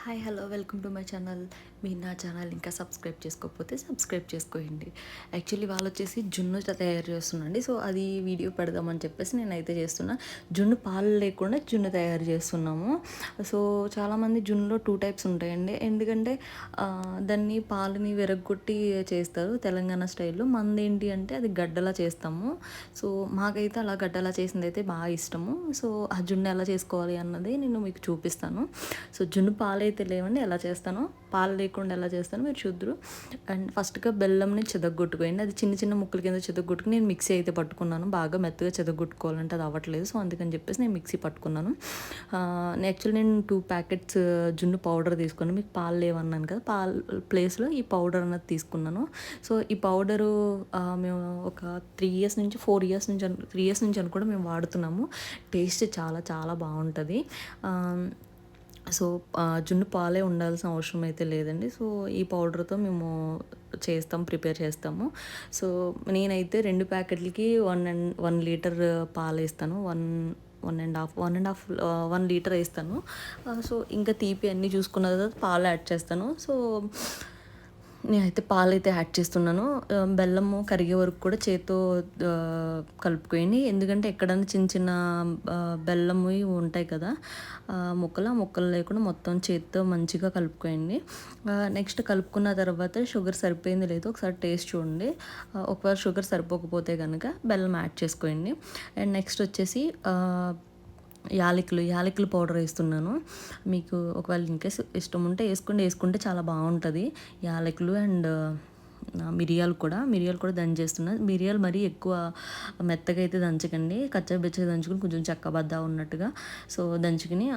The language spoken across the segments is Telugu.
Hi hello welcome to my channel. మీరు నా ఛానల్ ఇంకా సబ్స్క్రైబ్ చేసుకోకపోతే సబ్స్క్రైబ్ చేసుకోండి. యాక్చువల్లీ వాళ్ళు వచ్చేసి జున్ను తయారు చేస్తున్నాండి. సో అది వీడియో పెడదామని చెప్పేసి నేనైతే చేస్తున్నా. జున్ను పాలు లేకుండా జున్ను తయారు చేస్తున్నాము. సో చాలామంది జున్నులో 2 టైప్స్ ఉంటాయండి. ఎందుకంటే దాన్ని పాలని విరగ్గొట్టి చేస్తారు తెలంగాణ స్టైల్లో. మనదేంటి అంటే అది గడ్డలా చేస్తాము. సో మాకైతే అలా గడ్డలా చేసింది అయితే బాగా ఇష్టము. సో ఆ జున్ను ఎలా చేసుకోవాలి అన్నది నేను మీకు చూపిస్తాను. సో జున్ను పాలు అయితే లేవండి, ఎలా చేస్తానో పాలు లేకుండా ఎలా చేస్తానో మీరు చూద్దరు. అండ్ ఫస్ట్గా బెల్లంని చెదగొట్టుకోండి. అది చిన్న చిన్న ముక్కల కింద చెదగొట్టుకుని నేను మిక్సీ అయితే పట్టుకున్నాను. బాగా మెత్తగా చెదగొట్టుకోవాలంటే అది అవ్వట్లేదు. సో అందుకని చెప్పేసి నేను మిక్సీ పట్టుకున్నాను. యాక్చువల్లీ నేను 2 ప్యాకెట్స్ జున్ను పౌడర్ తీసుకున్నాను. మీకు పాలు లేవన్నాను కదా, పాలు ప్లేస్లో ఈ పౌడర్ అన్నది తీసుకున్నాను. సో ఈ పౌడరు మేము ఒక 3 ఇయర్స్ నుంచి 4 ఇయర్స్ నుంచి 3 ఇయర్స్ నుంచి అని కూడా మేము వాడుతున్నాము. టేస్ట్ చాలా చాలా బాగుంటుంది. సో జున్ను పాలే ఉండాల్సిన అవసరం అయితే లేదండి. సో ఈ పౌడర్తో మేము ప్రిపేర్ చేస్తాము. సో నేనైతే 2 ప్యాకెట్లకి 1 లీటర్ పాలు వేస్తాను. 1 లీటర్ వేస్తాను. సో ఇంకా తీపి అన్నీ చూసుకున్న తర్వాత పాలు యాడ్ చేస్తాను. సో నేనైతే పాలైతే యాడ్ చేస్తున్నాను. బెల్లము కరిగే వరకు కూడా చేత్తో కలుపుకోండి. ఎందుకంటే ఎక్కడైనా చిన్న చిన్న బెల్లము ఉంటాయి కదా ముక్కలు లేకుండా మొత్తం చేత్తో మంచిగా కలుపుకోండి. నెక్స్ట్ కలుపుకున్న తర్వాత షుగర్ సరిపోయింది లేదో ఒకసారి టేస్ట్ చూడండి. ఒకవేళ షుగర్ సరిపోకపోతే కనుక బెల్లం యాడ్ చేసుకోండి. అండ్ నెక్స్ట్ వచ్చేసి యాలకులు పౌడర్ వేస్తున్నాను. మీకు ఒకవేళ ఇన్కేస్ ఇష్టం ఉంటే వేసుకుంటే చాలా బాగుంటుంది. యాలకులు అండ్ మిరియాలు కూడా దంచేస్తున్నా. మిరియాలు మరీ ఎక్కువ మెత్తగా అయితే దంచకండి, కచ్చబెచ్చగా దంచుకుని కొంచెం చెక్కబద్ద ఉన్నట్టుగా సో దంచుకుని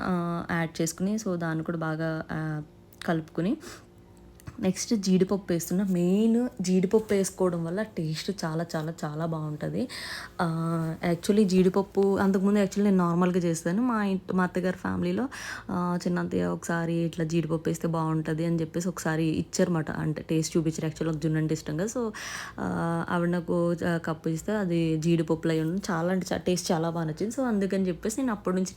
యాడ్ చేసుకుని సో దాన్ని కూడా బాగా కలుపుకుని నెక్స్ట్ జీడిపప్పు వేస్తున్నా. మెయిన్ జీడిపప్పు వేసుకోవడం వల్ల టేస్ట్ చాలా చాలా చాలా బాగుంటుంది. యాక్చువల్లీ జీడిపప్పు అంతకుముందు నేను నార్మల్గా చేస్తాను. మా అత్తగారి ఫ్యామిలీలో చిన్నత్తయ్య ఒకసారి ఇట్లా జీడిపప్పు వేస్తే బాగుంటుంది అని చెప్పేసి ఒకసారి ఇచ్చారన్నమాట. అంటే టేస్ట్ చూపించారు. యాక్చువల్గా జున్ను అంటే ఇష్టం కదా. సో ఆవిడ నాకు కప్పు ఇస్తే అది జీడిపప్పులు అయి ఉండడం చాలా అంటే టేస్ట్ చాలా బాగా నచ్చింది. సో అందుకని చెప్పేసి నేను అప్పటి నుంచి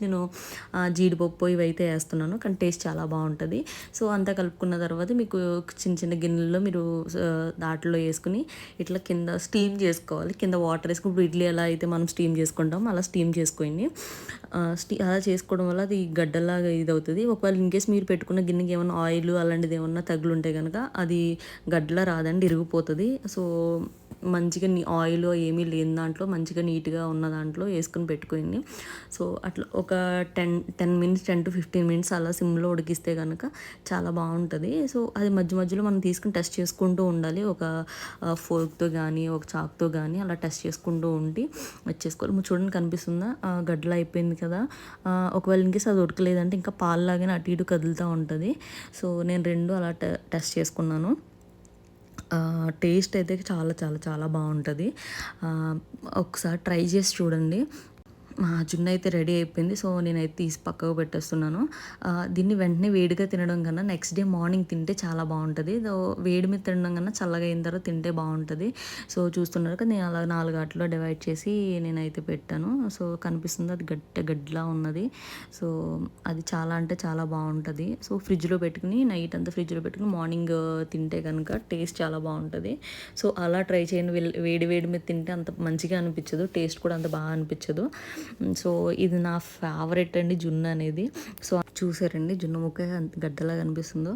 జీడిపప్పు ఇవైతే వేస్తున్నాను. కానీ టేస్ట్ చాలా బాగుంటుంది. సో అంతా కలుపుకున్న తర్వాత మీకు చిన్న చిన్న గిన్నెల్లో మీరు దాంట్లో వేసుకుని ఇట్లా కింద స్టీమ్ చేసుకోవాలి. కింద వాటర్ వేసుకుని ఇప్పుడు ఇడ్లీ ఎలా అయితే మనం స్టీమ్ చేసుకుంటామో అలా స్టీమ్ చేసుకోండి. అలా చేసుకోవడం వల్ల అది గడ్డలాగా ఇది అవుతుంది. ఒకవేళ ఇన్కేస్ మీరు పెట్టుకున్న గిన్నెకి ఏమైనా ఆయిల్ అలాంటిది ఏమన్నా తగులుంటే కనుక అది గడ్డలా రాదండి, ఇరిగిపోతుంది. సో మంచిగా ఆయిల్ ఏమీ లేని దాంట్లో మంచిగా నీట్గా ఉన్న దాంట్లో వేసుకుని పెట్టుకోండి. సో అట్లా ఒక 10 మినిట్స్ 10 to 15 మినిట్స్ అలా సిమ్లో ఉడికిస్తే కనుక చాలా బాగుంటుంది. సో అది మధ్య మధ్యలో మనం తీసుకుని టెస్ట్ చేసుకుంటూ ఉండాలి. ఒక ఫోర్క్తో కానీ ఒక చాక్తో కానీ అలా టెస్ట్ చేసుకుంటూ ఉండి వచ్చేసుకోవాలి. చూడండి కనిపిస్తుందా గడ్డలు అయిపోయింది కదా. ఒకవేళ ఇన్కేస్ అది ఉడకలేదంటే ఇంకా పాలులాగానే అటు ఇటు కదులుతూ ఉంటుంది. సో నేను 2 అలా టెస్ట్ చేసుకున్నాను. టేస్ట్ అయితే చాలా చాలా చాలా బాగుంటుంది. ఒకసారి ట్రై చేసి చూడండి. జున్ను అయితే రెడీ అయిపోయింది. సో నేనైతే తీసి పక్కకు పెట్టేస్తున్నాను. దీన్ని వెంటనే వేడిగా తినడం కన్నా నెక్స్ట్ డే మార్నింగ్ తింటే చాలా బాగుంటుంది. వేడి మీద తినడం కన్నా చల్లగా అయిన తర్వాత తింటే బాగుంటుంది. సో చూస్తున్నారు కదా, నేను అలా 4 ఆటలో డివైడ్ చేసి నేనైతే పెట్టాను. సో కనిపిస్తుంది అది గడ్డలా ఉన్నది. సో అది చాలా అంటే చాలా బాగుంటుంది. సో ఫ్రిడ్జ్లో పెట్టుకుని నైట్ అంతా ఫ్రిడ్జ్లో పెట్టుకుని మార్నింగ్ తింటే కనుక టేస్ట్ చాలా బాగుంటుంది. సో అలా ట్రై చేయండి. వేడి మీద తింటే అంత మంచిగా అనిపించదు, టేస్ట్ కూడా అంత బాగా అనిపించదు. సో ఇది నా ఫేవరెట్ అండి జున్ను అనేది. సో చూసారండి జున్ను ముక్క గడ్డలా కనిపిస్తుందో,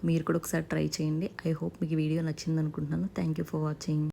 మీరు కూడా ఒకసారి ట్రై చేయండి. ఐ హోప్ మీకు వీడియో నచ్చింది అనుకుంటున్నాను. Thank you for watching.